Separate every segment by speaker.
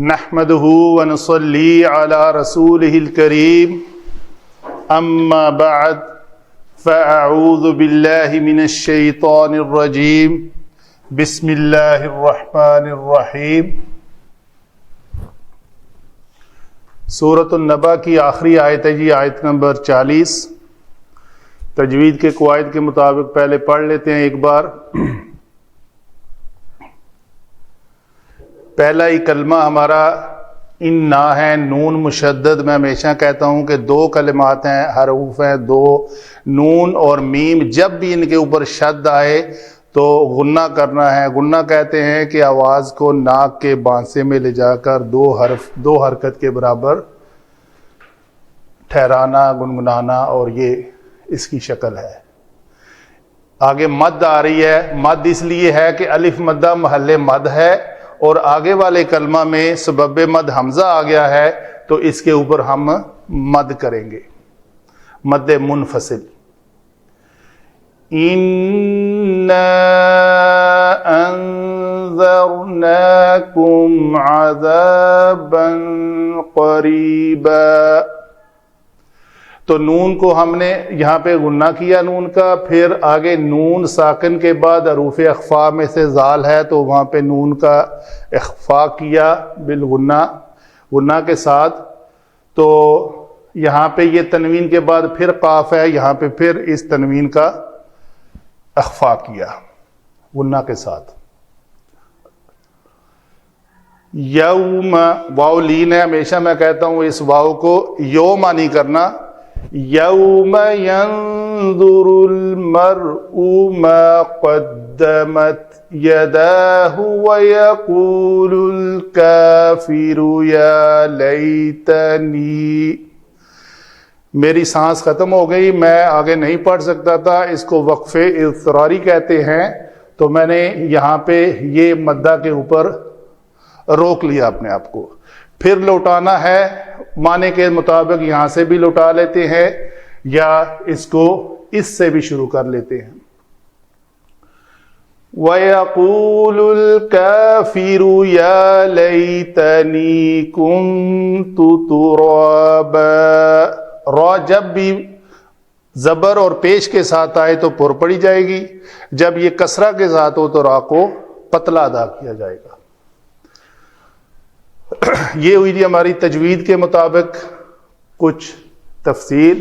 Speaker 1: نحمده ونصلي على رسوله الكريم اما بعد فاعوذ بالله من الشيطان الرجيم بسم اللہ الرحمن الرحیم۔ سورۃ النبأ کی آخری آیت ہے جی، آیت نمبر 40۔ تجوید کے قواعد کے مطابق پہلے پڑھ لیتے ہیں ایک بار۔ پہلا ہی کلمہ ہمارا انا ہے، نون مشدد۔ میں ہمیشہ کہتا ہوں کہ دو کلمات ہیں، حروف ہیں دو، نون اور میم۔ جب بھی ان کے اوپر شد آئے تو غنہ کرنا ہے۔ غنہ کہتے ہیں کہ آواز کو ناک کے بانسے میں لے جا کر دو حرکت کے برابر ٹھہرانا، گنگنانا، اور یہ اس کی شکل ہے۔ آگے مد آ رہی ہے۔ مد اس لیے ہے کہ الف مدہ محل مد ہے، اور آگے والے کلمہ میں سبب مد حمزہ آ گیا ہے، تو اس کے اوپر ہم مد کریں گے، مد منفصل۔ اِنَّا أَنذَرْنَاكُمْ عَذَابًا قَرِيبًا۔ تو نون کو ہم نے یہاں پہ غنہ کیا نون کا، پھر آگے نون ساکن کے بعد حروف اخفاء میں سے زال ہے تو وہاں پہ نون کا اخفاء کیا بالغنہ، غنہ کے ساتھ۔ تو یہاں پہ یہ تنوین کے بعد پھر قاف ہے، یہاں پہ پھر اس تنوین کا اخفاء کیا غنہ کے ساتھ۔ یوم، واو لین ہے، ہمیشہ میں کہتا ہوں اس واو کو یوم نہیں کرنا۔ یوم ینظر المرء ما قدمت یداہ ویقول الکافر یا لیتنی۔ میری سانس ختم ہو گئی، میں آگے نہیں پڑھ سکتا تھا، اس کو وقفے اضطراری کہتے ہیں، تو میں نے یہاں پہ یہ مدہ کے اوپر روک لیا اپنے آپ کو۔ پھر لوٹانا ہے معنی کے مطابق، یہاں سے بھی لوٹا لیتے ہیں یا اس کو اس سے بھی شروع کر لیتے ہیں۔ وَيَقُولُ الْكَافِرُ يَا لَيْتَنِي كُنْتُ تُرَابًا۔ را جب بھی زبر اور پیش کے ساتھ آئے تو پر پڑی جائے گی، جب یہ کسرہ کے ساتھ ہو تو را کو پتلا ادا کیا جائے گا۔ یہ ہوئی جی ہماری تجوید کے مطابق کچھ تفصیل۔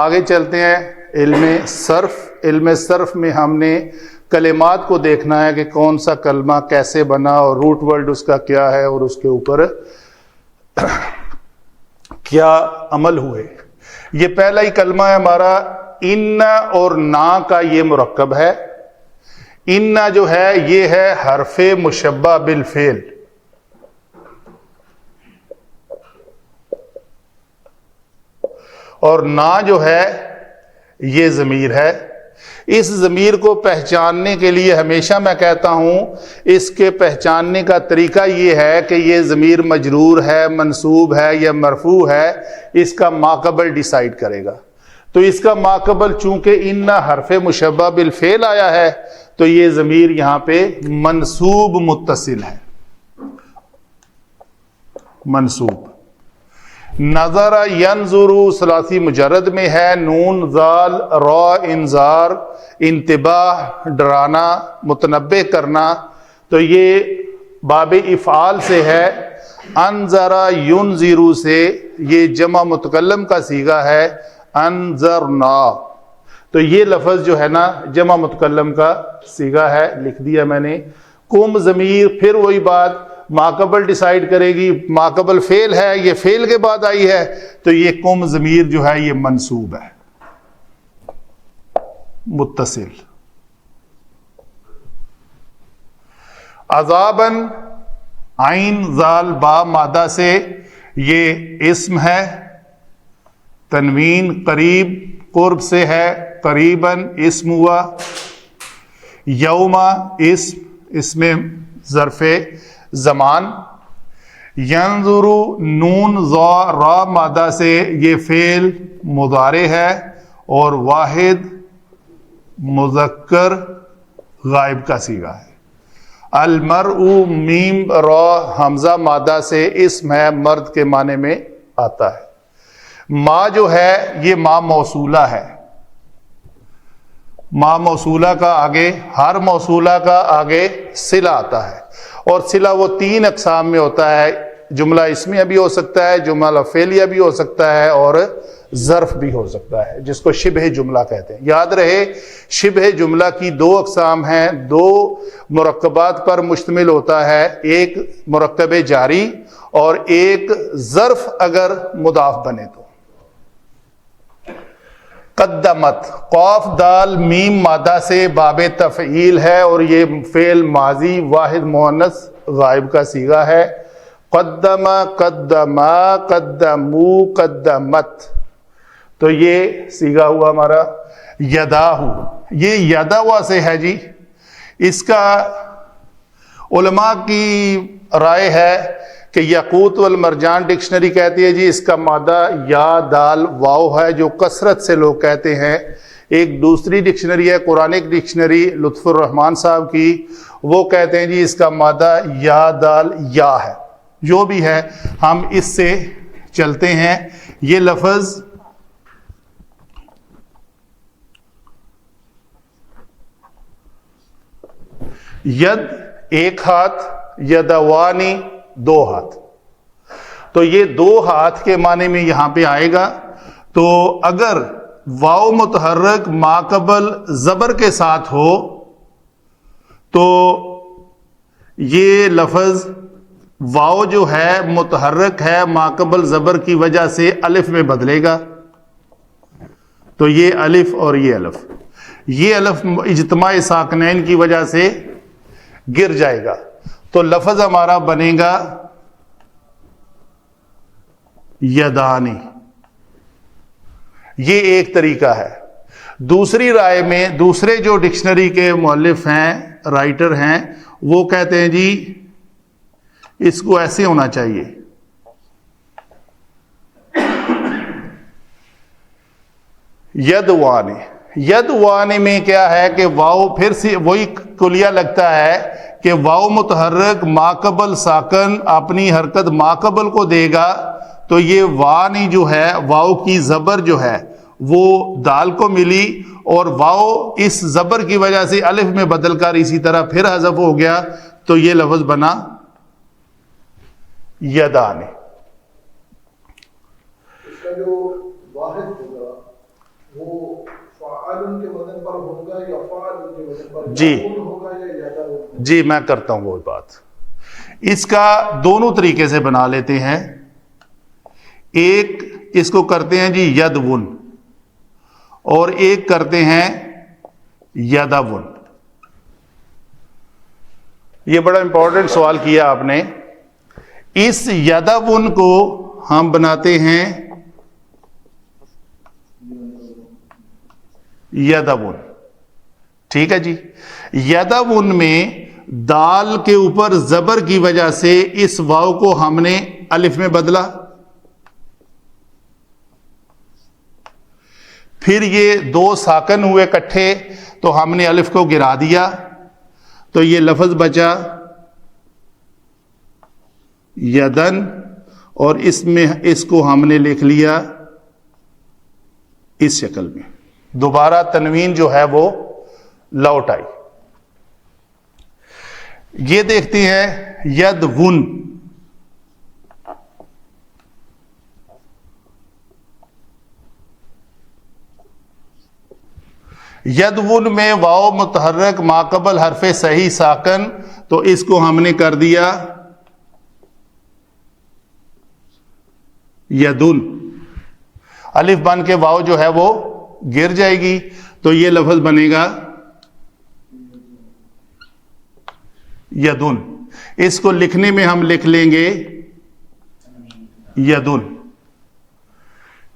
Speaker 1: آگے چلتے ہیں علم صرف۔ علم صرف میں ہم نے کلمات کو دیکھنا ہے کہ کون سا کلمہ کیسے بنا اور روٹ ورڈ اس کا کیا ہے اور اس کے اوپر کیا عمل ہوئے۔ یہ پہلا ہی کلمہ ہے ہمارا ان اور نا کا، یہ مرکب ہے۔ ان جو ہے یہ ہے حرف مشبہ بالفعل، اور نا جو ہے یہ ضمیر ہے۔ اس ضمیر کو پہچاننے کے لیے ہمیشہ میں کہتا ہوں اس کے پہچاننے کا طریقہ یہ ہے کہ یہ ضمیر مجرور ہے، منصوب ہے یا مرفوع ہے، اس کا ماقبل ڈیسائیڈ کرے گا۔ تو اس کا ماقبل چونکہ ان حرف مشبہ بالفعل آیا ہے تو یہ ضمیر یہاں پہ منصوب متصل ہے، منصوب۔ نظر ینظر ثلاثی مجرد میں ہے، نون زال را انذار، انتباہ ڈرانا، متنبہ کرنا، تو یہ باب افعال سے ہے۔ انذر ینذر سے یہ جمع متکلم کا صیغہ ہے، انذرنا، تو یہ لفظ جو ہے نا جمع متکلم کا صیغہ ہے، لکھ دیا میں نے۔ کم ضمیر پھر وہی بات ماقبل ڈیسائیڈ کرے گی، ماقبل فعل ہے، یہ فعل کے بعد آئی ہے تو یہ کم ضمیر جو ہے یہ منصوب ہے، متصل۔ عذاباً عین زال با مادہ سے یہ اسم ہے، تنوین قریب قرب سے ہے، قریباً اسم ہوا۔ یوما اس میں ظرف زمان۔ ینظر نون ضا را مادہ سے یہ فعل مضارع ہے، اور واحد مذکر غائب کا صیغہ ہے۔ المرء میم را حمزہ مادہ سے اسم ہے، مرد کے معنی میں آتا ہے. ما جو ہے یہ ما موصولہ ہے. ما موصولہ کا آگے، ہر موصولہ کا آگے صلہ آتا ہے، اور صلہ وہ 3 اقسام میں ہوتا ہے. جملہ اسمیہ بھی ہو سکتا ہے، جملہ فعلیہ بھی ہو سکتا ہے، اور ظرف بھی ہو سکتا ہے، جس کو شبہ جملہ کہتے ہیں. یاد رہے شبہ جملہ کی 2 اقسام ہیں، 2 مرکبات پر مشتمل ہوتا ہے، ایک مرکب جاری اور ایک ظرف اگر مضاف بنے تو. قدمت قاف دال میم مادہ سے باب تفعیل ہے، اور یہ فعل ماضی واحد مؤنث غائب کا صیغہ ہے. قدم، قدما، قدمو، قدمت، تو یہ صیغہ ہوا ہمارا یداہو. یہ یداوا سے ہے جی. اس کا علماء کی رائے ہے کہ یاقوت والمرجان ڈکشنری کہتی ہے جی اس کا مادہ یا دال واو ہے، جو کثرت سے لوگ کہتے ہیں. ایک دوسری ڈکشنری ہے قرآنک ڈکشنری لطف الرحمان صاحب کی، وہ کہتے ہیں جی اس کا مادہ یا دال یا ہے. جو بھی ہے ہم اس سے چلتے ہیں. یہ لفظ ید ایک ہاتھ، یدوانی 2 ہاتھ، تو یہ 2 ہاتھ کے معنی میں یہاں پہ آئے گا. تو اگر واو متحرک ماقبل زبر کے ساتھ ہو تو یہ لفظ واو جو ہے متحرک ہے ماقبل زبر کی وجہ سے الف میں بدلے گا. تو یہ الف اور یہ الف اجتماع ساکنین کی وجہ سے گر جائے گا. تو لفظ ہمارا بنے گا یدانی. یہ ایک طریقہ ہے. دوسری رائے میں دوسرے جو ڈکشنری کے مؤلف ہیں، رائٹر ہیں، وہ کہتے ہیں جی اس کو ایسے ہونا چاہیے. یدوانی. یدوانی میں کیا ہے کہ واو پھر سے وہی کلیہ لگتا ہے کہ واو متحرک ماقبل ساکن اپنی حرکت ماقبل کو دے گا. تو یہ وانی جو ہے واو کی زبر جو ہے وہ دال کو ملی، اور واو اس زبر کی وجہ سے الف میں بدل کر اسی طرح پھر حذف ہو گیا. تو یہ لفظ بنا یدانی.
Speaker 2: اس کا جو واحد ہوگا وہ فعال کے وزن پر ہوگا یا فعال کے وزن پر
Speaker 1: جی
Speaker 2: ہوگا یا یدا ہوگا؟
Speaker 1: جی میں کرتا ہوں وہ بات. اس کا دونوں طریقے سے بنا لیتے ہیں. ایک اس کو کرتے ہیں جی یدون، اور ایک کرتے ہیں یدون. یہ بڑا امپورٹنٹ سوال کیا آپ نے. اس یدون کو ہم بناتے ہیں یدون. ٹھیک ہے جی. یدون میں دال کے اوپر زبر کی وجہ سے اس واو کو ہم نے الف میں بدلا، پھر یہ 2 ساکن ہوئے اکٹھے تو ہم نے الف کو گرا دیا. تو یہ لفظ بچا یدن، اور اس میں اس کو ہم نے لکھ لیا اس شکل میں. دوبارہ تنوین جو ہے وہ لوٹ آئی. یہ دیکھتے ہیں یدون. یدون میں واو متحرک ماقبل حرف صحیح ساکن، تو اس کو ہم نے کر دیا یدون. الف بن کے واو جو ہے وہ گر جائے گی. تو یہ لفظ بنے گا یدون. اس کو لکھنے میں ہم لکھ لیں گے یدون.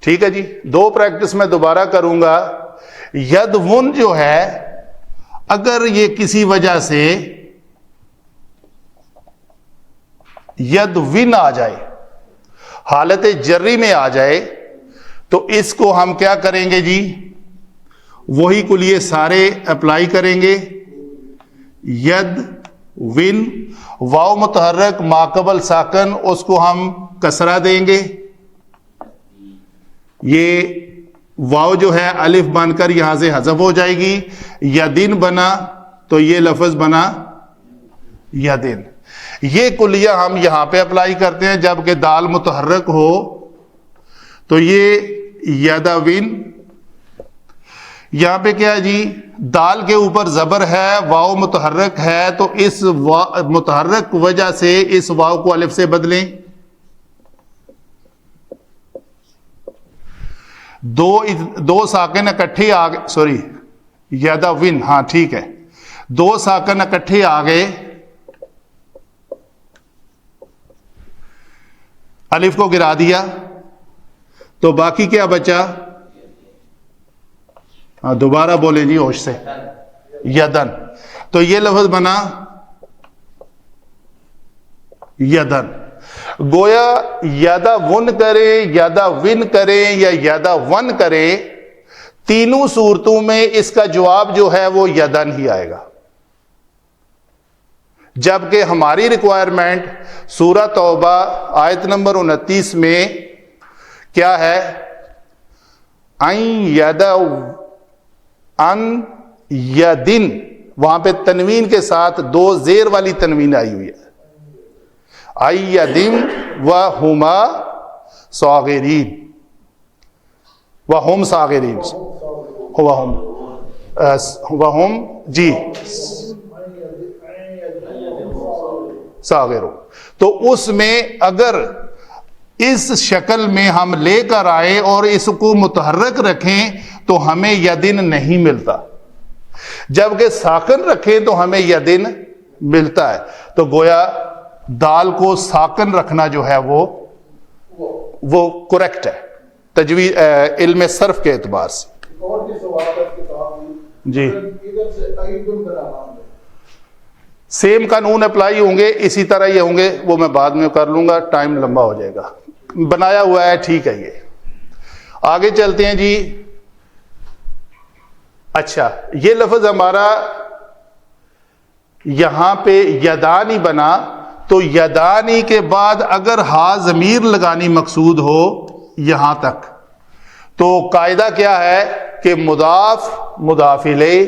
Speaker 1: ٹھیک ہے جی. 2 پریکٹس میں دوبارہ کروں گا. یدون جو ہے اگر یہ کسی وجہ سے یدون آ جائے، حالت جری میں آ جائے، تو اس کو ہم کیا کریں گے جی؟ وہی کلیے سارے اپلائی کریں گے. ید ون، واو متحرک ماقبل ساکن، اس کو ہم کسرہ دیں گے، یہ واو جو ہے الف بن کر یہاں سے حذف ہو جائے گی، یدن بنا تو یہ لفظ بنا یدن۔ یہ کلیہ ہم یہاں پہ اپلائی کرتے ہیں، جبکہ دال متحرک ہو تو یہ یدون، یہاں پہ کیا ہے جی، دال کے اوپر زبر ہے، واو متحرک ہے، تو اس متحرک وجہ سے اس واو کو الف سے بدلیں، دو ساکن اکٹھے آ گئے، سوری یدون، ہاں ٹھیک ہے، دو ساکن اکٹھے آ گئے، الف کو گرا دیا تو باقی کیا بچا؟ دوبارہ بولیں جی ہوش سے، یدن، تو یہ لفظ بنا یدن۔ گویا یادا ون کرے، یادا ون کرے یا یادا ون کرے، تینوں صورتوں میں اس کا جواب جو ہے وہ یدن ہی آئے گا، جبکہ ہماری ریکوائرمنٹ سورہ توبہ آیت نمبر 29 میں کیا ہے؟ ان یدن، وہاں پہ تنوین کے ساتھ دو زیر والی تنوین آئی ہوئی ہے، ایدم وہما صاغرین، وہم صاغرین، وہم جی صاغرون۔ تو اس میں اگر اس شکل میں ہم لے کر آئے اور اس کو متحرک رکھیں تو ہمیں یدن نہیں ملتا، جبکہ ساکن رکھیں تو ہمیں یدن ملتا ہے۔ تو گویا دال کو ساکن رکھنا جو ہے وہ کریکٹ ہے تجوید علم صرف کے اعتبار سے۔
Speaker 2: اور بھی سوال ہے کتاب
Speaker 1: جی
Speaker 2: ادھر سے ایدن بنانا ہے،
Speaker 1: سیم قانون اپلائی ہوں گے، اسی طرح یہ ہوں گے، وہ میں بعد میں کر لوں گا، ٹائم لمبا ہو جائے گا، بنایا ہوا ہے ٹھیک ہے۔ یہ آگے چلتے ہیں جی۔ اچھا، یہ لفظ ہمارا یہاں پہ یدانی بنا، تو یدانی کے بعد اگر ہا ضمیر لگانی مقصود ہو یہاں تک، تو قاعدہ کیا ہے کہ مضاف مضاف الیہ،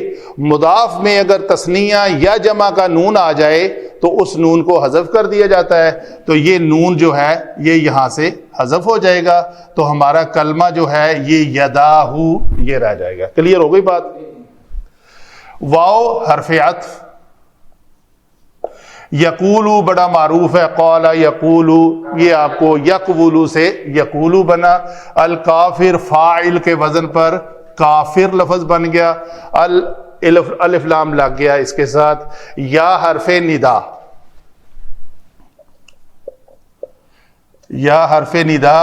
Speaker 1: مضاف میں اگر تثنیہ یا جمع کا نون آ جائے تو اس نون کو حذف کر دیا جاتا ہے، تو یہ نون جو ہے یہ یہاں سے حذف ہو جائے گا، تو ہمارا کلمہ جو ہے یہ یداہو یہ رہ جائے گا۔ کلیئر ہو گئی بات؟ واو حرف عطف، یقولو بڑا معروف ہے، قال یقولو، یہ آپ کو یقولو سے یقولو بنا، الکافر فاعل کے وزن پر کافر لفظ بن گیا، الف لام لگ گیا اس کے ساتھ۔ یا حرف ندا، یا حرف ندا،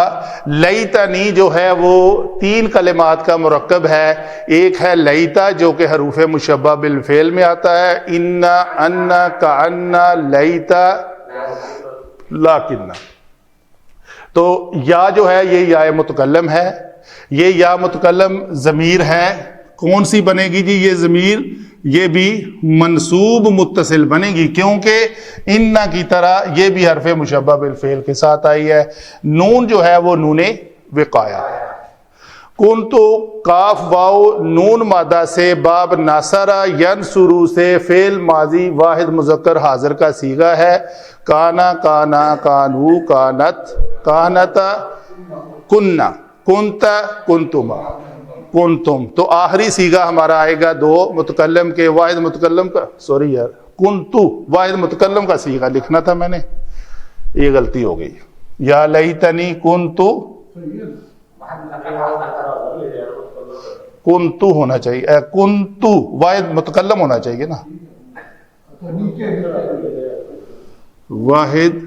Speaker 1: لیتنی جو ہے وہ تین کلمات کا مرکب ہے، ایک ہے لیتا جو کہ حروف مشبہ بالفعل میں آتا ہے، انا، انا، کانا، لیتا، لاکنہ، تو یا جو ہے یہ یا متکلم ہے، یہ یا متکلم ضمیر ہے، کون سی بنے گی جی یہ ضمیر؟ یہ بھی منصوب متصل بنے گی، کیونکہ انا کی طرح یہ بھی حرف مشبہ بالفعل کے ساتھ آئی ہے۔ نون جو ہے وہ نون وقایا ہے۔ کنتو کاف واو نون مادہ سے، باب ناصرہ ینصرو سے، فعل ماضی واحد مذکر حاضر کا صیغہ ہے، کانا، کانا، کانو، کانت، کانتا، کننا، کنتا، کنتما، کنتم، تو آخری صیغہ ہمارا آئے گا دو متکلم کے، واحد متکلم کا، سوری یار، کنتو واحد متکلم کا صیغہ لکھنا تھا میں نے، یہ غلطی ہو گئی، یا لیتنی کنتو، کنتو ہونا چاہیے، کنتو واحد متکلم ہونا چاہیے نا، واحد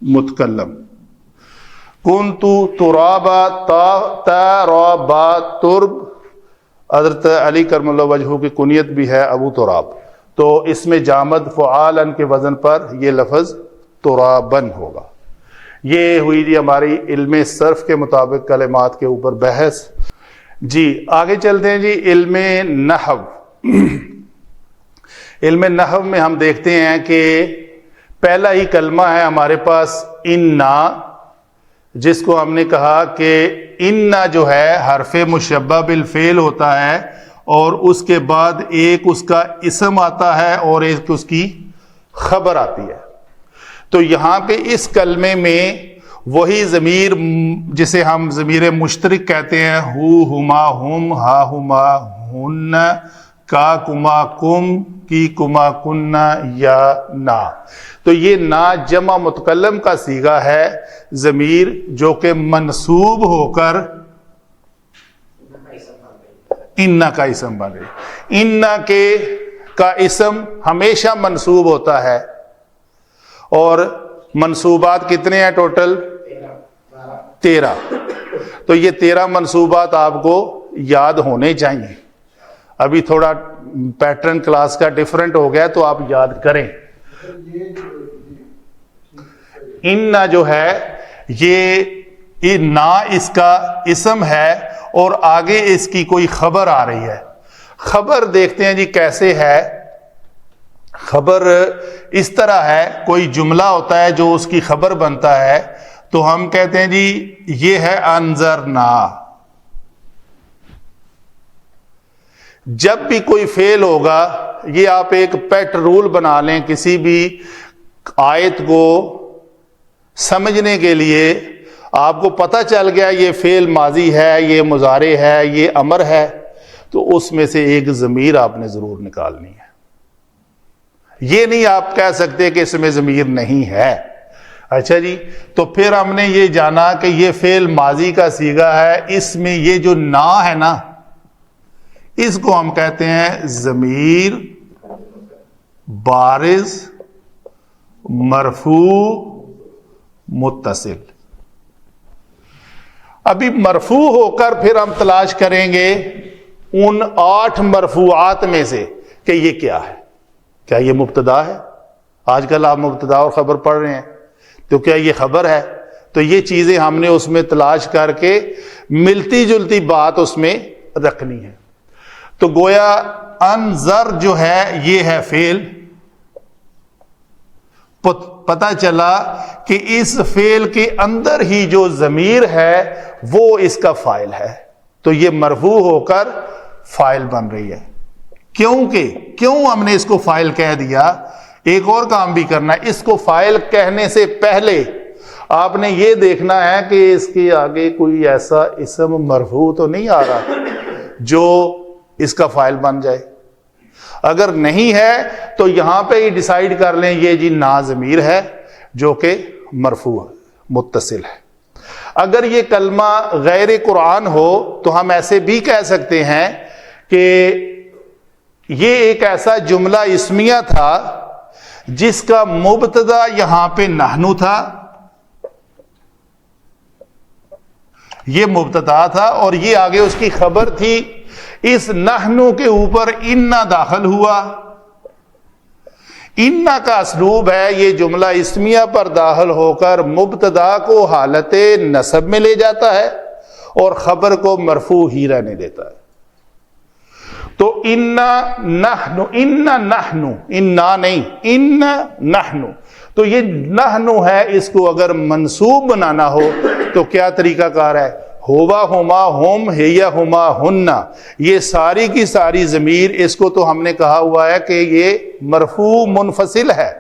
Speaker 1: متکلم، کنتو ترابا، ترابا ترب، حضرت علی کرم اللہ وجہہ کی کنیت بھی ہے ابو تراب، تو اس میں جامد فعالن کے وزن پر یہ لفظ ترابن ہوگا۔ یہ ہوئی جی ہماری علم صرف کے مطابق کلمات کے اوپر بحث۔ جی آگے چلتے ہیں جی، علم نحو۔ علم نحو میں ہم دیکھتے ہیں کہ پہلا ہی کلمہ ہے ہمارے پاس انا، جس کو ہم نے کہا کہ انا جو ہے حرف مشبہ بالفعل ہوتا ہے، اور اس کے بعد ایک اس کا اسم آتا ہے اور ایک اس کی خبر آتی ہے۔ تو یہاں پہ اس کلمے میں وہی ضمیر جسے ہم ضمیر مشترک کہتے ہیں، ہو ہما ہم، ہا ہما ہن، کا کما کم، کی کما کننا، یا نا، تو یہ نا جمع متکلم کا صیغہ ہے، ضمیر جو کہ منصوب ہو کر انا کا اسم بن گئی۔ انا کا اسم ہمیشہ منصوب ہوتا ہے، اور منصوبات کتنے ہیں ٹوٹل؟ 13۔ تو یہ 13 منصوبات آپ کو یاد ہونے چاہیے۔ ابھی تھوڑا پیٹرن کلاس کا ڈیفرنٹ ہو گیا تو آپ یاد کریں۔ انا جو ہے یہ نا اس کا اسم ہے، اور آگے اس کی کوئی خبر آ رہی ہے۔ خبر دیکھتے ہیں جی کیسے ہے۔ خبر اس طرح ہے، کوئی جملہ ہوتا ہے جو اس کی خبر بنتا ہے، تو ہم کہتے ہیں جی یہ ہے انذرنا۔ جب بھی کوئی فعل ہوگا، یہ آپ ایک پیٹ رول بنا لیں کسی بھی آیت کو سمجھنے کے لیے، آپ کو پتہ چل گیا یہ فعل ماضی ہے، یہ مضارع ہے، یہ امر ہے، تو اس میں سے ایک ضمیر آپ نے ضرور نکالنی ہے۔ یہ نہیں آپ کہہ سکتے کہ اس میں ضمیر نہیں ہے۔ اچھا جی، تو پھر ہم نے یہ جانا کہ یہ فعل ماضی کا صیغہ ہے، اس میں یہ جو نا ہے نا، اس کو ہم کہتے ہیں ضمیر بارز مرفوع متصل۔ ابھی مرفوع ہو کر پھر ہم تلاش کریں گے ان 8 مرفوعات میں سے کہ یہ کیا ہے۔ کیا یہ مبتدا ہے؟ آج کل آپ مبتدا اور خبر پڑھ رہے ہیں، تو کیا یہ خبر ہے؟ تو یہ چیزیں ہم نے اس میں تلاش کر کے ملتی جلتی بات اس میں رکھنی ہے۔ تو گویا انذر جو ہے یہ ہے فعل۔ پتہ چلا کہ اس فعل کے اندر ہی جو ضمیر ہے وہ اس کا فاعل ہے، تو یہ مرفوع ہو کر فاعل بن رہی ہے۔ کیوں ہم نے اس کو فاعل کہہ دیا؟ ایک اور کام بھی کرنا ہے۔ اس کو فاعل کہنے سے پہلے آپ نے یہ دیکھنا ہے کہ اس کے آگے کوئی ایسا اسم مرفوع تو نہیں آ رہا جو اس کا فاعل بن جائے۔ اگر نہیں ہے تو یہاں پہ ہی ڈیسائیڈ کر لیں یہ جی نا ضمیر ہے جو کہ مرفوع متصل ہے۔ اگر یہ کلمہ غیر قرآن ہو تو ہم ایسے بھی کہہ سکتے ہیں کہ یہ ایک ایسا جملہ اسمیہ تھا جس کا مبتدا یہاں پہ نحنو تھا، یہ مبتدا تھا اور یہ آگے اس کی خبر تھی۔ اس نحنو کے اوپر انا داخل ہوا۔ انا کا اسلوب ہے یہ جملہ اسمیہ پر داخل ہو کر مبتدا کو حالت نصب میں لے جاتا ہے اور خبر کو مرفوع ہی رہنے دیتا ہے۔ تو انا نحنو، انا نحنو، انا نہیں، انا نحنو، تو یہ نحنو ہے، اس کو اگر منصوب بنانا ہو تو کیا طریقہ کار ہے؟ ہوا ہما ہم، ہیا ہما ہننا، یہ ساری کی ساری ضمیر، اس کو تو ہم نے کہا ہوا ہے کہ یہ مرفوع منفصل ہے،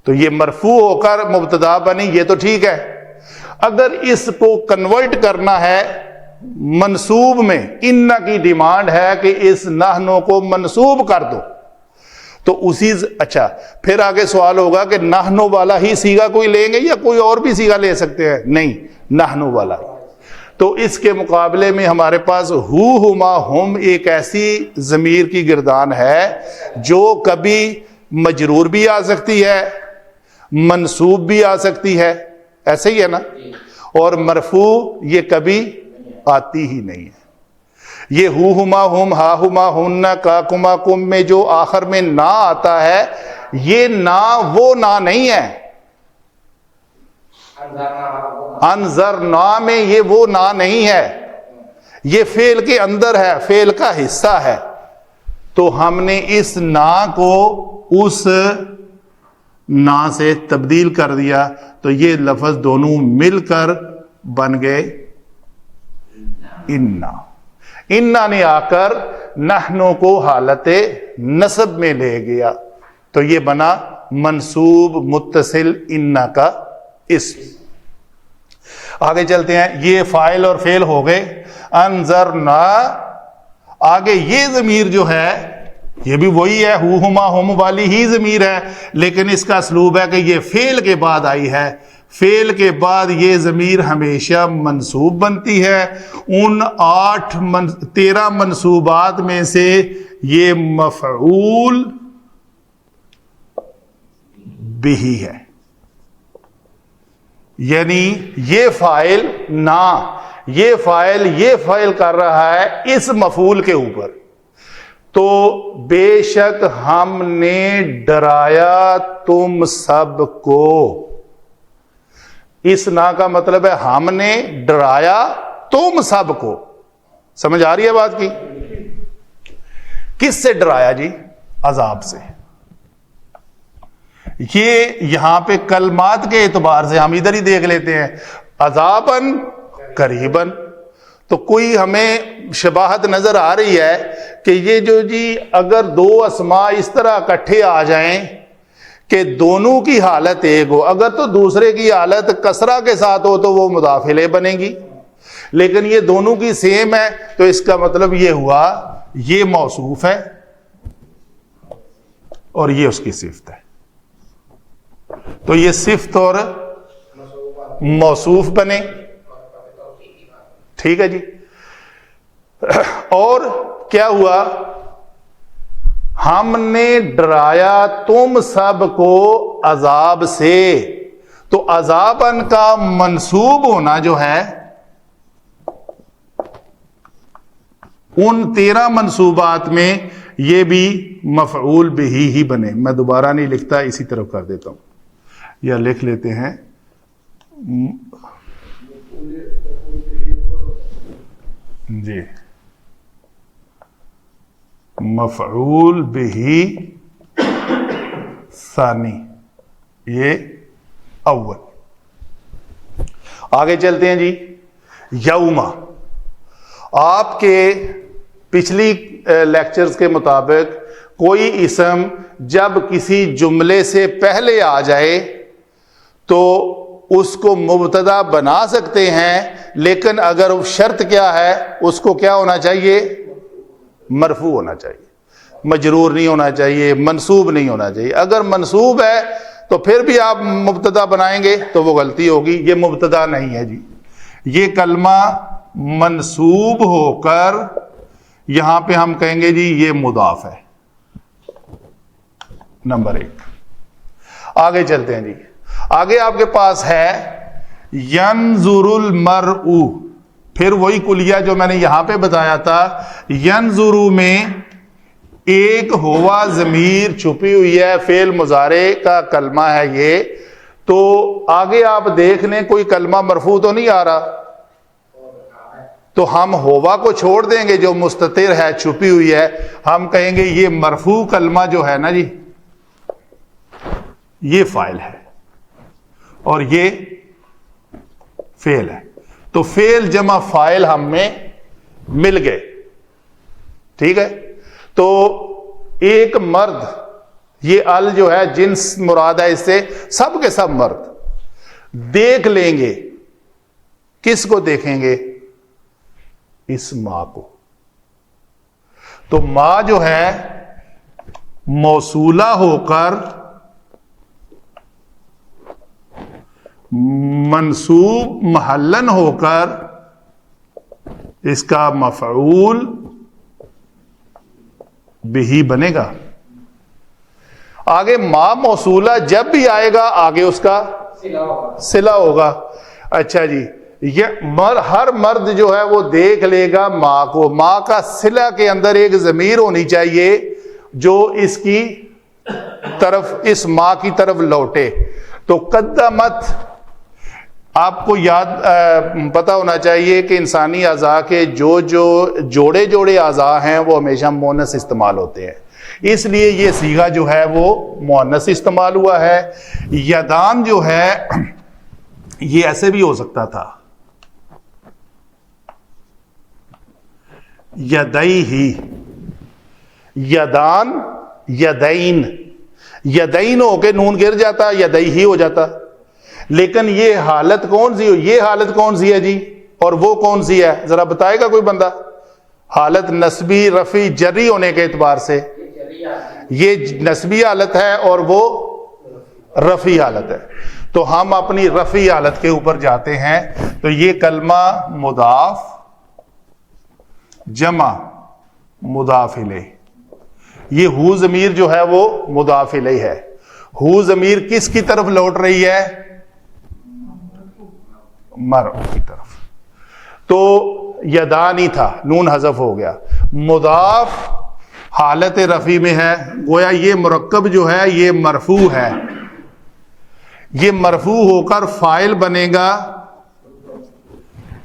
Speaker 1: تو یہ مرفوع ہو کر مبتدا بنی، یہ تو ٹھیک ہے۔ اگر اس کو کنورٹ کرنا ہے منصوب میں، انا کی ڈیمانڈ ہے کہ اس نحنو کو منصوب کر دو، تو اچھا پھر آگے سوال ہوگا کہ نحنو والا ہی صیغہ کوئی لیں گے یا کوئی اور بھی صیغہ لے سکتے ہیں؟ نہیں، نحنو والا ہی۔ تو اس کے مقابلے میں ہمارے پاس ہو ہما ہم ایک ایسی ضمیر کی گردان ہے جو کبھی مجرور بھی آ سکتی ہے، منصوب بھی آ سکتی ہے، ایسے ہی ہے نا، اور مرفوع یہ کبھی آتی ہی نہیں ہے۔ یہ ہو ہما ہم، ہا ہما ہن، کا کما کم میں جو آخر میں نا آتا ہے، یہ نا وہ نا نہیں ہے۔ انذرنا میں یہ وہ نا نہیں ہے، یہ فعل کے اندر ہے، فعل کا حصہ ہے۔ تو ہم نے اس نا کو اس نا سے تبدیل کر دیا تو یہ لفظ دونوں مل کر بن گئے انا. انا نے آ کر نحنو کو حالت نصب میں لے گیا تو یہ بنا منصوب متصل انا کا اسم. آگے چلتے ہیں. یہ فاعل اور فعل ہو گئے. انذرنا، آگے یہ ضمیر جو ہے یہ بھی وہی ہے، ہما ہم والی ہی ضمیر ہے، لیکن اس کا اسلوب ہے کہ یہ فعل کے بعد آئی ہے. فعل کے بعد یہ ضمیر ہمیشہ منصوب بنتی ہے. ان 13 منصوبات میں سے یہ مفعول بھی ہے، یعنی یہ فاعل نہ یہ فاعل کر رہا ہے اس مفعول کے اوپر. تو بے شک ہم نے ڈرایا تم سب کو. اس نا کا مطلب ہے ہم نے ڈرایا تم سب کو. سمجھ آ رہی ہے بات کی؟ کس سے ڈرایا جی؟ عذاب سے. یہ یہاں پہ کلمات کے اعتبار سے ہم ادھر ہی دیکھ لیتے ہیں. عذاباً قریباً، تو کوئی ہمیں شباہت نظر آ رہی ہے کہ یہ جو جی اگر دو اسماء اس طرح اکٹھے آ جائیں کہ دونوں کی حالت ایک ہو، اگر تو دوسرے کی حالت کسرہ کے ساتھ ہو تو وہ مضاف الیہ بنے گی، لیکن یہ دونوں کی سیم ہے تو اس کا مطلب یہ ہوا یہ موصوف ہے اور یہ اس کی صفت ہے. تو یہ صفت اور موصوف بنے. ٹھیک ہے جی. اور کیا ہوا؟ ہم نے ڈرایا تم سب کو عذاب سے. تو عذابن کا منصوب ہونا جو ہے ان 13 منصوبات میں یہ بھی مفعول بہ ہی بنے. میں دوبارہ نہیں لکھتا، اسی طرف کر دیتا ہوں یا لکھ لیتے ہیں. جی مفعول بہ ثانی یہ اول. آگے چلتے ہیں جی. یوم، آپ کے پچھلی لیکچرز کے مطابق کوئی اسم جب کسی جملے سے پہلے آ جائے تو اس کو مبتدا بنا سکتے ہیں، لیکن اگر شرط کیا ہے اس کو کیا ہونا چاہیے؟ مرفوع ہونا چاہیے، مجرور نہیں ہونا چاہیے، منصوب نہیں ہونا چاہیے. اگر منصوب ہے تو پھر بھی آپ مبتدا بنائیں گے تو وہ غلطی ہوگی. یہ مبتدا نہیں ہے جی، یہ کلمہ منصوب ہو کر یہاں پہ ہم کہیں گے جی یہ مضاف ہے. نمبر 1. آگے چلتے ہیں جی. آگے آپ کے پاس ہے ینظر المرء، پھر وہی کلیہ جو میں نے یہاں پہ بتایا تھا. ینظر میں ایک ہوا ضمیر چھپی ہوئی ہے، فعل مضارع کا کلمہ ہے یہ. تو آگے آپ دیکھ لیں کوئی کلمہ مرفوع تو نہیں آ رہا، تو ہم ہوا کو چھوڑ دیں گے جو مستتر ہے، چھپی ہوئی ہے. ہم کہیں گے یہ مرفوع کلمہ جو ہے نا جی یہ فاعل ہے اور یہ فعل ہے. تو فعل جمع فاعل ہم میں مل گئے. ٹھیک ہے. تو ایک مرد، یہ ال جو ہے جنس مراد ہے، اس سے سب کے سب مرد دیکھ لیں گے. کس کو دیکھیں گے؟ اس ماں کو. تو ماں جو ہے موصولہ ہو کر منصوب محلن ہو کر اس کا مفعول بھی بنے گا. آگے ماں موصولہ جب بھی آئے گا آگے اس کا صلہ ہوگا. اچھا جی، یہ ہر مرد جو ہے وہ دیکھ لے گا ماں کو. ماں کا صلہ کے اندر ایک ضمیر ہونی چاہیے جو اس کی طرف، اس ماں کی طرف لوٹے. تو قدمت آپ کو پتہ ہونا چاہیے کہ انسانی اعضاء کے جو جوڑے اعضاء ہیں وہ ہمیشہ مؤنث استعمال ہوتے ہیں، اس لیے یہ صیغہ جو ہے وہ مؤنث استعمال ہوا ہے۔ یدان جو ہے یہ ایسے بھی ہو سکتا تھا، یدئی، یدان، یدین، یدین ہو کے نون گر جاتا، یدئی ہی ہو جاتا، لیکن یہ حالت کون سی، یہ حالت کون سی ہے جی، اور وہ کون سی ہے، ذرا بتائے گا کوئی بندہ؟ حالت نسبی، رفعی، جری ہونے کے اعتبار سے یہ نسبی حالت ہے اور وہ رفعی حالت ہے، تو ہم اپنی رفعی حالت کے اوپر جاتے ہیں۔ تو یہ کلمہ مضاف جمع مضاف الیہ، یہ ہو ضمیر جو ہے وہ مضاف الیہ ہے۔ ہو ضمیر کس کی طرف لوٹ رہی ہے؟ مرء کی طرف، تو یدانی تھا، نون حذف ہو گیا، مضاف حالت رفعی میں ہے، گویا یہ مرکب جو ہے یہ مرفوع ہے، یہ مرفوع ہو کر فاعل بنے گا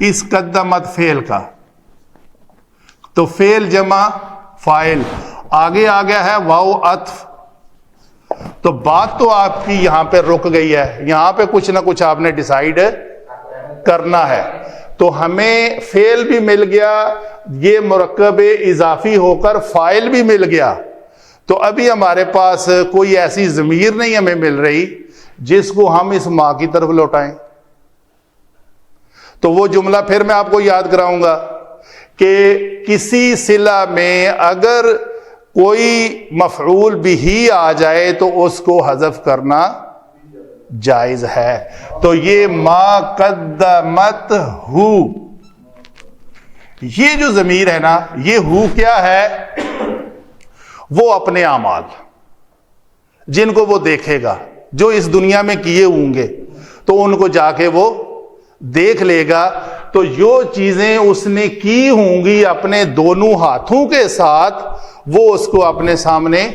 Speaker 1: اس قدمت فعل کا، تو فعل جمع فاعل، آگے آ گیا ہے واو عطف، تو بات تو آپ کی یہاں پہ رک گئی ہے، یہاں پہ کچھ نہ کچھ آپ نے ڈیسائیڈ کرنا ہے، تو ہمیں فعل بھی مل گیا، یہ مرکب اضافی ہو کر فاعل بھی مل گیا، تو ابھی ہمارے پاس کوئی ایسی ضمیر نہیں ہمیں مل رہی جس کو ہم اس ماں کی طرف لوٹائیں۔ تو وہ جملہ پھر میں آپ کو یاد کراؤں گا کہ کسی صلہ میں اگر کوئی مفعول بھی آ جائے تو اس کو حذف کرنا جائز ہے، تو یہ ما قدمت ہو، یہ جو ضمیر ہے نا، یہ ہو کیا ہے؟ وہ اپنے اعمال جن کو وہ دیکھے گا، جو اس دنیا میں کیے ہوں گے تو ان کو جا کے وہ دیکھ لے گا، تو جو چیزیں اس نے کی ہوں گی اپنے دونوں ہاتھوں کے ساتھ وہ اس کو اپنے سامنے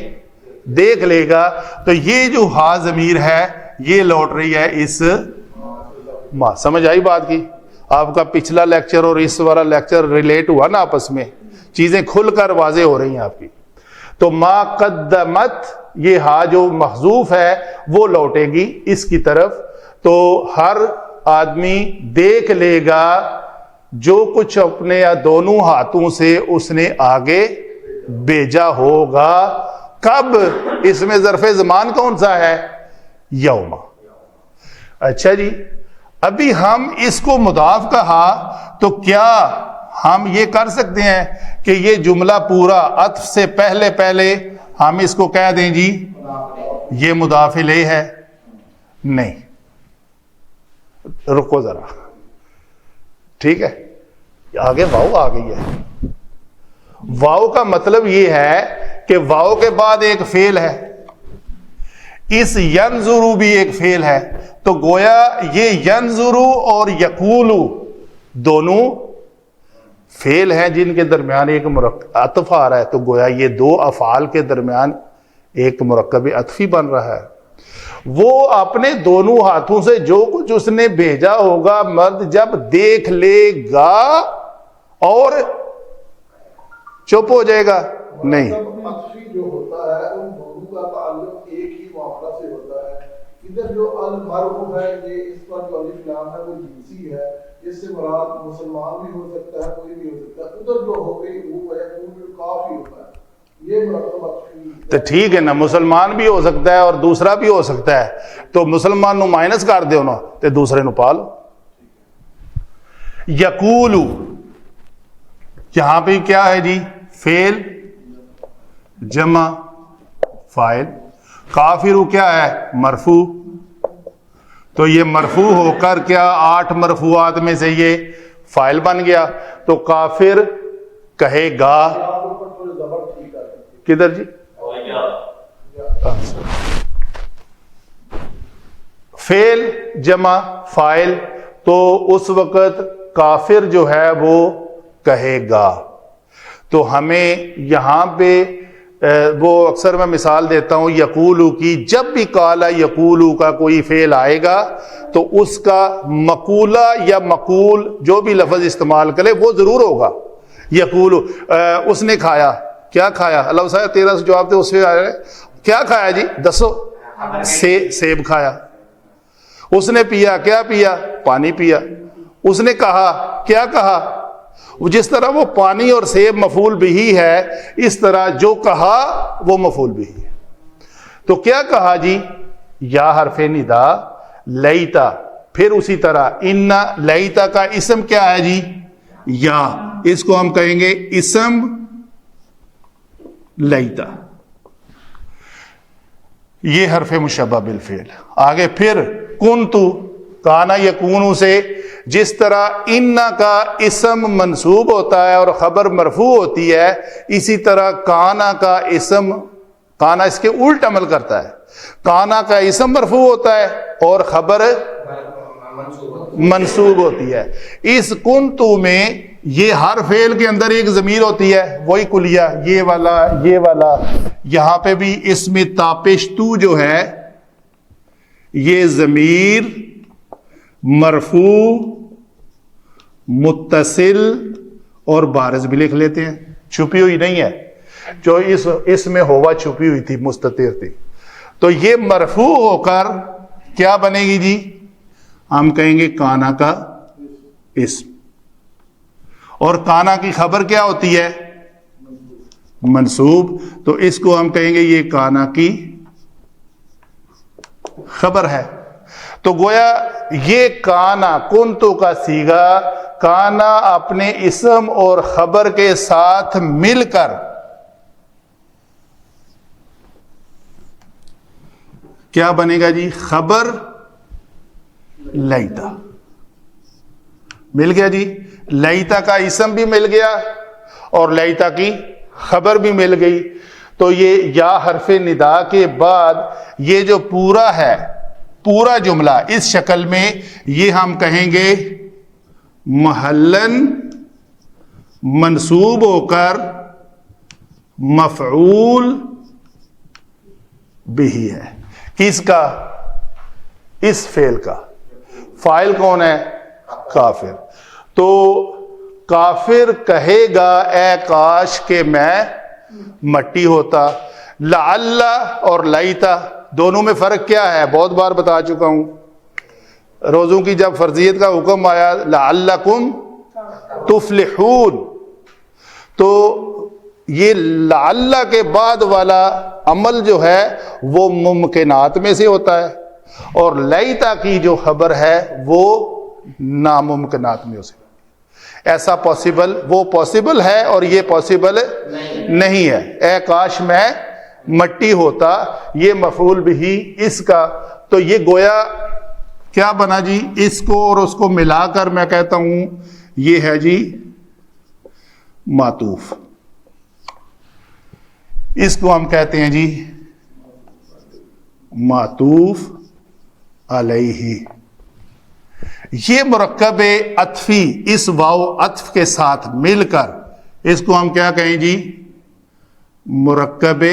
Speaker 1: دیکھ لے گا، تو یہ جو ہا ضمیر ہے یہ لوٹ رہی ہے اس ماں۔ سمجھ آئی بات کی؟ آپ کا پچھلا لیکچر اور اس والا لیکچر ریلیٹ ہوا نا آپس میں، چیزیں کھل کر واضح ہو رہی ہیں آپ کی۔ تو ما قدمت، یہ ہا جو محذوف ہے وہ لوٹے گی اس کی طرف، تو ہر آدمی دیکھ لے گا جو کچھ اپنے دونوں ہاتھوں سے اس نے آگے بھیجا ہوگا۔ کب؟ اس میں ظرف زمان کون سا ہے؟ یوم۔ اچھا جی، ابھی ہم اس کو مضاف کہا تو کیا ہم یہ کر سکتے ہیں کہ یہ جملہ پورا عطف سے پہلے ہم اس کو کہہ دیں جی یہ مضاف الیہ ہے؟ نہیں، رکو ذرا، ٹھیک ہے، آگے واو آ گئی ہے۔ واو کا مطلب یہ ہے کہ واو کے بعد ایک فعل ہے، اس ینظرو بھی ایک فعل ہے، تو گویا یہ ینظرو اور یقولو دونوں فعل ہیں جن کے درمیان ایک عطف آ رہا ہے، تو گویا یہ دو افعال کے درمیان ایک مرکب عطفی بن رہا ہے۔ وہ اپنے دونوں ہاتھوں سے جو کچھ اس نے بھیجا ہوگا مرد جب دیکھ لے گا اور چپ ہو جائے گا؟ نہیں،
Speaker 2: عطفی جو ہوتا ہے ان دونوں کا تعلق ایک ہی معاملہ سے ہوتا ہے۔ ادھر جو المرء ہے یہ اس پر جو الف لام ہے وہ جنسی ہے، اس سے مراد مسلمان بھی ہو سکتا ہے، کوئی بھی ہو سکتا ہے۔ ادھر جو ہو گئی وہ ہے جو کافی ہوتا ہے، یہ مرتبہ عطفی۔ تو
Speaker 1: ٹھیک ہے نا، مسلمان بھی ہو سکتا ہے اور دوسرا بھی ہو سکتا ہے، تو مسلمان نو مائنس کر دیو نا تے دوسرے نو پا لو۔ یقولو یہاں پہ کیا ہے جی؟ فعل جمع فاعل، کافر کیا ہے؟ مرفوع، تو یہ مرفوع ہو کر کیا 8 مرفوعات میں سے یہ فاعل بن گیا، تو کافر کہے گا، کدھر جی؟ فعل جمع فاعل، تو اس وقت کافر جو ہے وہ کہے گا، تو ہمیں یہاں پہ وہ اکثر میں مثال دیتا ہوں یقولو کی، جب بھی قالا یقولو کا کوئی فعل آئے گا تو اس کا مقولہ یا مقول جو بھی لفظ استعمال کرے وہ ضرور ہوگا. یقولو اس نے کھایا، کیا کھایا؟ اللہ صاحب 13 سے جواب دے، اس سے آیا کیا کھایا جی دسو؟ سیب کھایا. اس نے پیا، کیا پیا؟ پانی پیا. اس نے کہا، کیا کہا؟ جس طرح وہ پانی اور سیب مفعول بھی ہے، اس طرح جو کہا وہ مفعول بھی ہے. تو کیا کہا جی؟ یا حرف ندا لیتا. پھر اسی طرح ان لیتا کا اسم کیا ہے جی؟ یا. اس کو ہم کہیں گے اسم لیتا. یہ حرف مشبہ بالفعل. آگے پھر کنتو، کانا یکونو سے جس طرح ان کا اسم منصوب ہوتا ہے اور خبر مرفوع ہوتی ہے، اسی طرح کانا کا اسم، کانا اس کے الٹ عمل کرتا ہے. کانا کا اسم مرفوع ہوتا ہے اور خبر منصوب ہوتی ہے. اس کنتو میں یہ ہر فعل کے اندر ایک ضمیر ہوتی ہے، وہی کلیہ، یہ والا یہ والا. یہاں پہ بھی اس میں تاپش تو جو ہے یہ ضمیر مرفوع متصل اور بارز بھی لکھ لیتے ہیں، چھپی ہوئی نہیں ہے. جو اس میں ہوا چھپی ہوئی تھی، مستتر تھی. تو یہ مرفوع ہو کر کیا بنے گی جی؟ ہم کہیں گے کانا کا اسم. اور کانا کی خبر کیا ہوتی ہے؟ منصوب. تو اس کو ہم کہیں گے یہ کانا کی خبر ہے. تو گویا یہ کانا کنتو کا صیغہ کانا اپنے اسم اور خبر کے ساتھ مل کر کیا بنے گا جی؟ خبر لیتا. مل گیا جی. لیتا کا اسم بھی مل گیا اور لیتا کی خبر بھی مل گئی. تو یہ یا حرف ندا کے بعد یہ جو پورا ہے، پورا جملہ اس شکل میں، یہ ہم کہیں گے محلن منصوب ہو کر مفعول بھی ہے. کس کا؟ اس فعل کا. فاعل کون ہے؟ کافر. تو کافر کہے گا اے کاش کہ میں مٹی ہوتا. لعل اور لیتا دونوں میں فرق کیا ہے؟ بہت بار بتا چکا ہوں. روزوں کی جب فرضیت کا حکم آیا لعلکم تفلحون، تو یہ لعل کے بعد والا عمل جو ہے وہ ممکنات میں سے ہوتا ہے، اور لیتا کی جو خبر ہے وہ ناممکنات میں سے. ایسا پاسبل، وہ پاسبل ہے اور یہ پاسبل نہیں ہے. اے کاش میں مٹی ہوتا، یہ مفعول بھی اس کا. تو یہ گویا کیا بنا جی؟ اس کو اور اس کو ملا کر میں کہتا ہوں یہ ہے جی معطوف. اس کو ہم کہتے ہیں جی معطوف علیہ. یہ مرکب عطفی اس واو عطف کے ساتھ مل کر اس کو ہم کیا کہیں جی؟ مرکب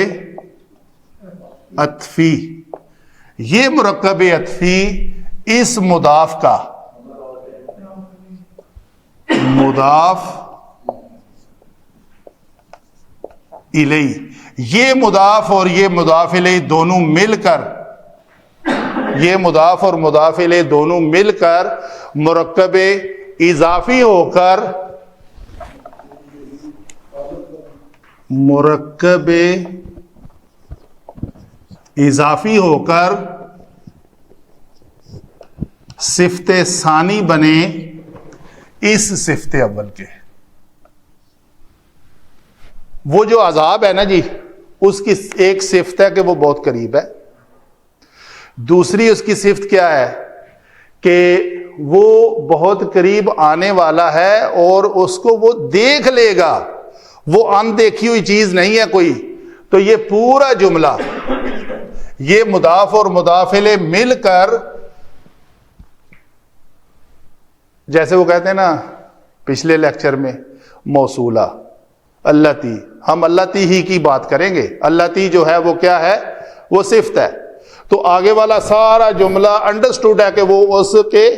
Speaker 1: عطفی. یہ مرکب عطفی اس مضاف کا مضاف الیہ، یہ مضاف اور یہ مضاف الیہ دونوں مل کر، یہ مضاف اور مضاف الیہ دونوں مل کر مرکب اضافی ہو کر، مرکب اضافی ہو کر صفت ثانی بنے اس صفت اول کے. وہ جو عذاب ہے نا جی، اس کی ایک صفت ہے کہ وہ بہت قریب ہے. دوسری اس کی صفت کیا ہے کہ وہ بہت قریب آنے والا ہے اور اس کو وہ دیکھ لے گا، وہ اندیکھی ہوئی چیز نہیں ہے کوئی. تو یہ پورا جملہ، یہ مضاف اور مضاف الیہ مل کر، جیسے وہ کہتے ہیں نا پچھلے لیکچر میں موصولہ، التی، ہم التی ہی کی بات کریں گے. التی جو ہے وہ کیا ہے؟ وہ صفت ہے. تو آگے والا سارا جملہ انڈرسٹوڈ ہے کہ وہ اس کے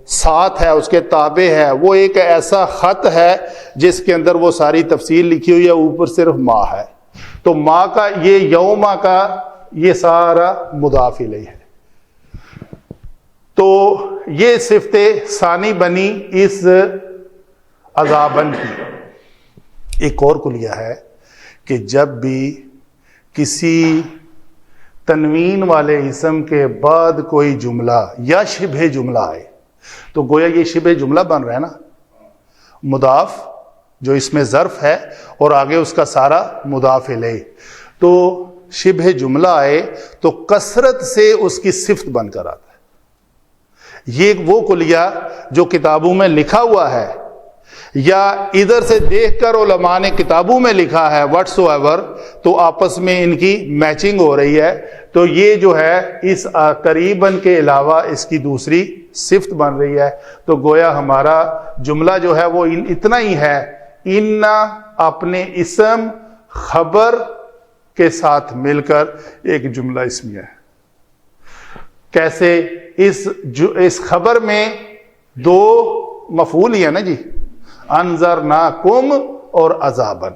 Speaker 1: ساتھ ہے، اس کے تابع ہے. وہ ایک ایسا خط ہے جس کے اندر وہ ساری تفصیل لکھی ہوئی ہے، اوپر صرف ما ہے. تو ما کا یہ یوما کا یہ سارا مضاف الیہ ہے. تو یہ صفت ثانی بنی اس عذابن کی. ایک اور کلیہ ہے کہ جب بھی کسی تنوین والے اسم کے بعد کوئی جملہ یا شبہ جملہ آئے تو گویا یہ شبہ جملہ بن رہا ہے نا، مضاف جو اس میں ظرف ہے اور آگے اس کا سارا مضاف الیہ. تو شبہ جملہ آئے تو کثرت سے اس کی صفت بن کر آتا ہے. یہ وہ کلیہ جو کتابوں میں لکھا ہوا ہے یا ادھر سے دیکھ کر علماء نے کتابوں میں لکھا ہے واٹس ایور، تو آپس میں ان کی میچنگ ہو رہی ہے. تو یہ جو ہے اس قریباً کے علاوہ اس کی دوسری صفت بن رہی ہے. تو گویا ہمارا جملہ جو ہے وہ اتنا ہی ہے، ان اپنے اسم خبر کے ساتھ مل کر ایک جملہ اسمیہ ہے. کیسے؟ اس خبر میں دو مفعول ہی ہے نا جی، انذرناکم اور عذابن.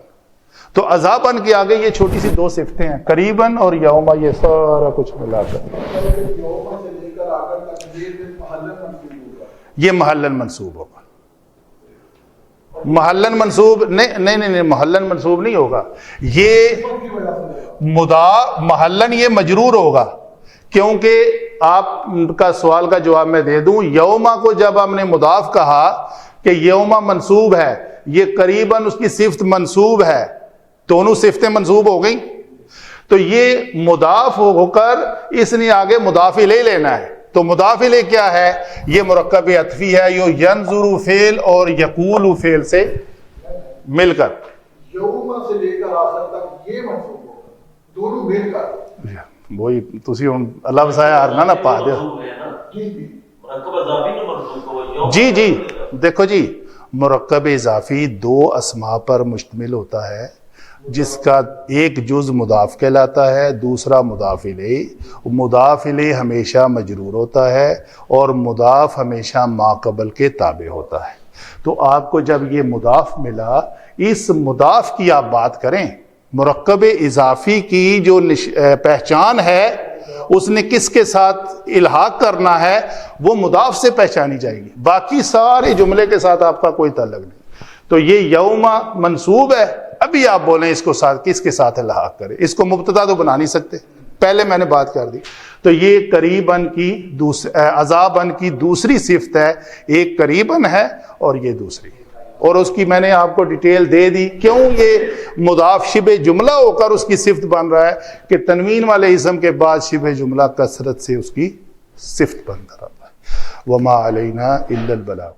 Speaker 1: تو عذابن کے آگے یہ چھوٹی سی دو صفتیں ہیں، قریباً اور یوما، یہ سارا کچھ ملا کر
Speaker 2: یوما سے لے کر آخر تک یہ محلن منصوب ہوگا.
Speaker 1: یہ محلن منصوب ہوگا. محلن منصوب نہیں محلن منصوب نہیں ہوگا. یہ محلن یہ مجرور ہوگا، کیونکہ آپ کا سوال کا جواب میں دے دوں. یوما کو جب ہم نے مضاف کہا کہ یوما منصوب ہے، یہ قریباً اس کی صفت منصوب ہے، دونوں صفتیں منصوب ہو گئیں. تو یہ مضاف ہو کر اس نے آگے مضاف الیہ لینا ہے. تو مضاف الیہ کیا ہے؟ یہ مرکب عطفی ہے، یہ ینظر فعل اور یقول فعل سے مل کر.
Speaker 2: یوما سے لے کر آخر تک یہ منصوب ہوگا، دونوں مل کر.
Speaker 1: وہی تسی ہن اللہ وسایا ہرنا نہ پا دے. جی جی دیکھو جی، مرکب اضافی دو اسماء پر مشتمل ہوتا ہے، جس کا ایک جز مضاف کہلاتا ہے، دوسرا مضاف الیہ. مضاف الیہ ہمیشہ مجرور ہوتا ہے اور مضاف ہمیشہ ما قبل کے تابع ہوتا ہے. تو آپ کو جب یہ مضاف ملا، اس مضاف کی آپ بات کریں. مرکب اضافی کی جو پہچان ہے اس نے کس کے ساتھ الحاق کرنا ہے، وہ مضاف سے پہچانی جائے گی، باقی سارے جملے کے ساتھ آپ کا کوئی تعلق نہیں. تو یہ یوما منصوب ہے، ابھی آپ بولیں اس کو ساتھ کس کے ساتھ الحاق کریں. اس کو مبتدا تو بنا نہیں سکتے، پہلے میں نے بات کر دی. تو یہ قریباً کی عذابن کی دوسری صفت ہے. ایک قریباً ہے اور یہ دوسری، اور اس کی میں نے آپ کو ڈیٹیل دے دی. کیوں یہ مضاف شبہ جملہ ہو کر اس کی صفت بن رہا ہے کہ تنوین والے اسم کے بعد شبہ جملہ کثرت سے اس کی صفت بن رہا ہے. وما علینا الا البلاغ.